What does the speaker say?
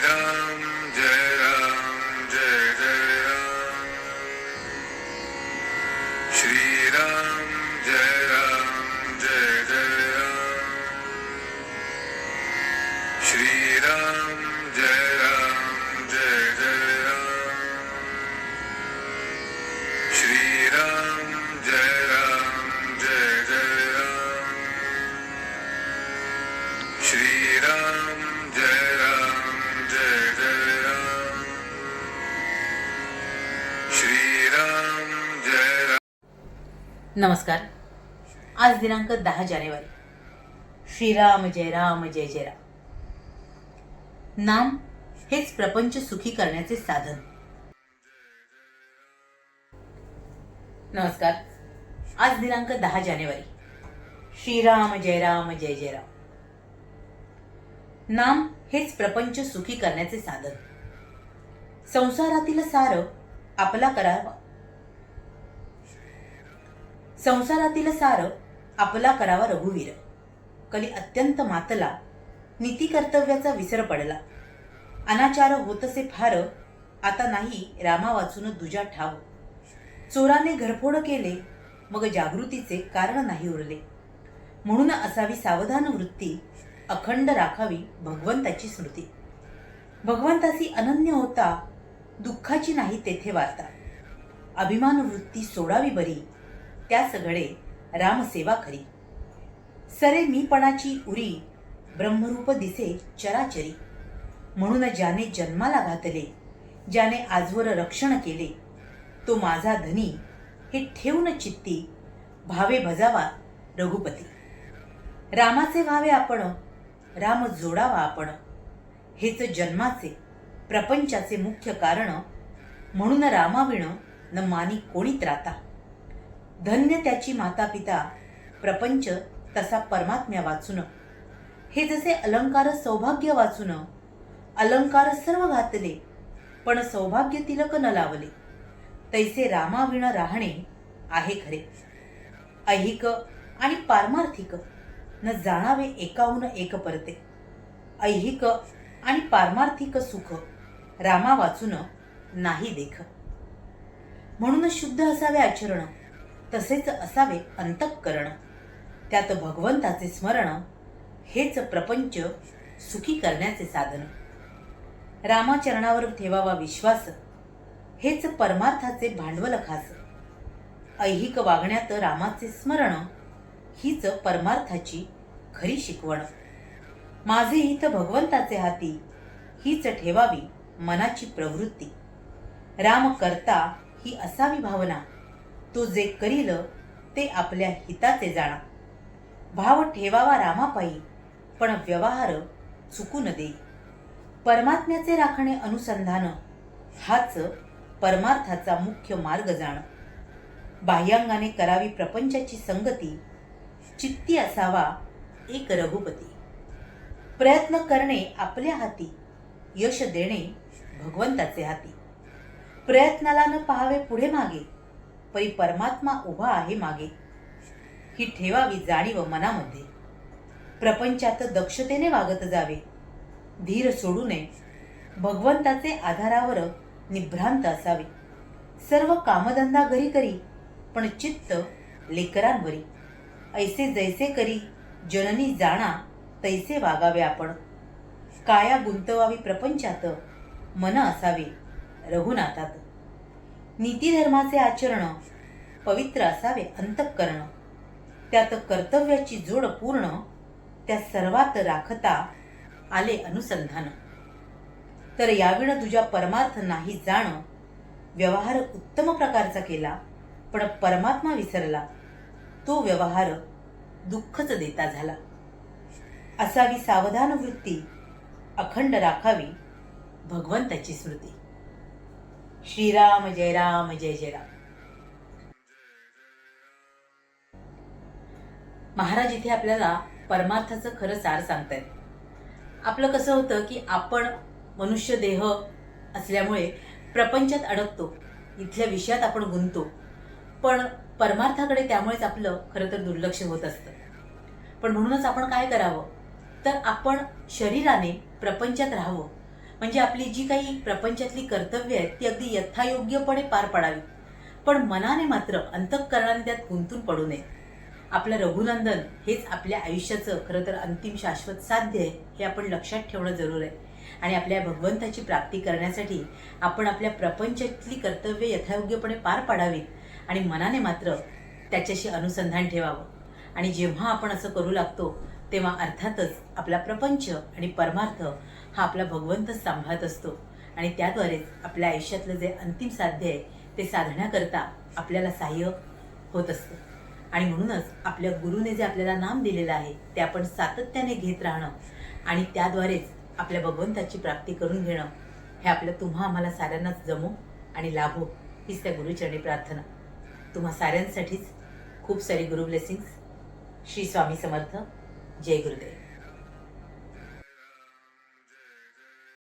राम जय जय राम श्री राम जय जय राम श्री राम जय जय राम श्री राम जय जय राम श्री राम जय जय राम श्री राम जय राम. नमस्कार. आज दिनांक 10 जानेवारी. श्रीराम जय जय राम. नाम हेच प्रपंच सुखी करण्याचे साधन. नमस्कार. आज दिनांक 10 जानेवारी. श्रीराम जय जय राम. नाम हेच प्रपंच सुखी करण्याचे साधन. संसारातील सार आपला करावा. संसारातील सार आपला करावा रघुवीर. कली अत्यंत मातला, नीती कर्तव्याचा विसर पडला. अनाचार होतसे फार, आता नाही रामा वाचून दुजा ठाव. चोराने घरफोड केले, मग जागृतीचे कारण नाही उरले. म्हणून असावी सावधान वृत्ती, अखंड राखावी भगवंताची स्मृती. भगवंतासी अनन्य होता, दुःखाची नाही तेथे वार्ता. अभिमान वृत्ती सोडावी बरी, त्यास घडे रामसेवा खरी. सरे मीपणाची उरी, ब्रह्मरूप दिसे चराचरी. म्हणून ज्याने जन्माला घातले, ज्याने आजवर रक्षण केले, तो माझा धनी हे ठेवून चित्ती, भावे भजावा रघुपती. रामाचे व्हावे आपण, राम जोडावा आपण. हेच जन्माचे प्रपंचाचे मुख्य कारण. म्हणून रामाविण न मानी कोणी त्राता. धन्य त्याची माता पिता, प्रपंच तसा परमात्म्या वाचून. हे जसे अलंकार सौभाग्य वाचून, अलंकार सर्व घातले, पण सौभाग्य तिलक न लावले. तैसे रामाविण राहणे आहे खरे. ऐहिक आणि पारमार्थिक न जाणावे एकाहून एक परते. ऐहिक आणि पारमार्थिक सुख रामा वाचून नाही देख. म्हणून शुद्ध असावे आचरण, तसेच असावे अंतःकरण. त्यात भगवंताचे स्मरण, हेच प्रपंच सुखी करण्याचे साधन. रामाचरणावर ठेवावा विश्वास, हेच परमार्थाचे भांडवल खास. ऐहिक वागण्यात रामाचे स्मरण, हीच परमार्थाची खरी शिकवण. माझे हित भगवंताचे हाती, हीच ठेवावी मनाची प्रवृत्ती. राम करता ही असावी भावना, तो जे करील ते आपल्या हिताचे जाणा. भाव ठेवावा रामापायी, पण व्यवहार चुकून देई. परमात्म्याचे राखणे अनुसंधान, हाच परमार्थाचा मुख्य मार्ग जाण. बाह्यांगाने करावी प्रपंचाची संगती, चित्ती असावा एक रघुपती. प्रयत्न करणे आपल्या हाती, यश देणे भगवंताचे हाती. प्रयत्नाला न पाहावे पुढे मागे, परी परमात्मा उभा आहे मागे. ही ठेवावी जाणीव मनामध्ये. प्रपंचात दक्षतेने वागत जावे, धीर सोडू नये. भगवंताचे आधारावर निभ्रांत असावे. सर्व कामधंदा घरी करी, पण चित्त लेकरांवरी. ऐसे जैसे करी जननी जाणा, तैसे वागावे आपण. काया गुंतवावी प्रपंचात, मन असावे रघुनाथात. नीतिधर्माचे आचरण, पवित्र असावे अंतःकरण. त्यात कर्तव्याची जोड पूर्ण, त्या सर्वात राखता आले अनुसंधान. तर याविण तुझ्या परमार्थ नाही जाण. व्यवहार उत्तम प्रकारचा केला, पण परमात्मा विसरला, तो व्यवहार दुःखच देता झाला. असावी सावधान वृत्ती, अखंड राखावी भगवंताची स्मृती. श्रीराम जय जय राम. महाराज इथे आपल्याला परमार्थाचं खरं सार सांगतायत. आपलं कसं होतं की आपण मनुष्य देह असल्यामुळे प्रपंचात अडकतो, इथल्या विषयात आपण गुंततो, पण परमार्थाकडे त्यामुळेच आपलं खरं तर दुर्लक्ष होत असतं. पण म्हणूनच आपण काय करावं, तर आपण शरीराने प्रपंचात राहावं. म्हणजे आपली जी काही प्रपंचातली कर्तव्य आहेत ती अगदी यथायोग्यपणे पार पाडावी, पण मनाने मात्र अंतःकरणाने त्यात गुंतून पडू नये. आपलं रघुनंदन हेच आपल्या आयुष्याचं खरं तर अंतिम शाश्वत साध्य आहे, हे आपण लक्षात ठेवणं जरूर आहे. आणि आपल्या भगवंताची प्राप्ती करण्यासाठी आपण आपल्या प्रपंचातली कर्तव्य यथायोग्यपणे पार पाडावीत आणि मनाने मात्र त्याच्याशी अनुसंधान ठेवावं. आणि जेव्हा आपण असं करू लागतो तेव्हा अर्थातच आपला प्रपंच आणि परमार्थ हा आपला भगवंतच सांभाळत असतो आणि त्याद्वारेच आपल्या आयुष्यातलं जे अंतिम साध्य आहे ते साधण्याकरता आपल्याला सहाय्य होत असतं. आणि म्हणूनच आपल्या गुरुने जे आपल्याला नाम दिलेलं आहे ते आपण सातत्याने घेत राहणं आणि त्याद्वारेच आपल्या भगवंताची प्राप्ती करून घेणं हे आपल्या तुम्हा आम्हाला साऱ्यांनाच जमो आणि लाभो, हीच त्या गुरुचरणी प्रार्थना. तुम्हा साऱ्यांसाठीच खूप सारी गुरु ब्लेसिंग्स. श्री स्वामी समर्थ. जय गुरुदेव.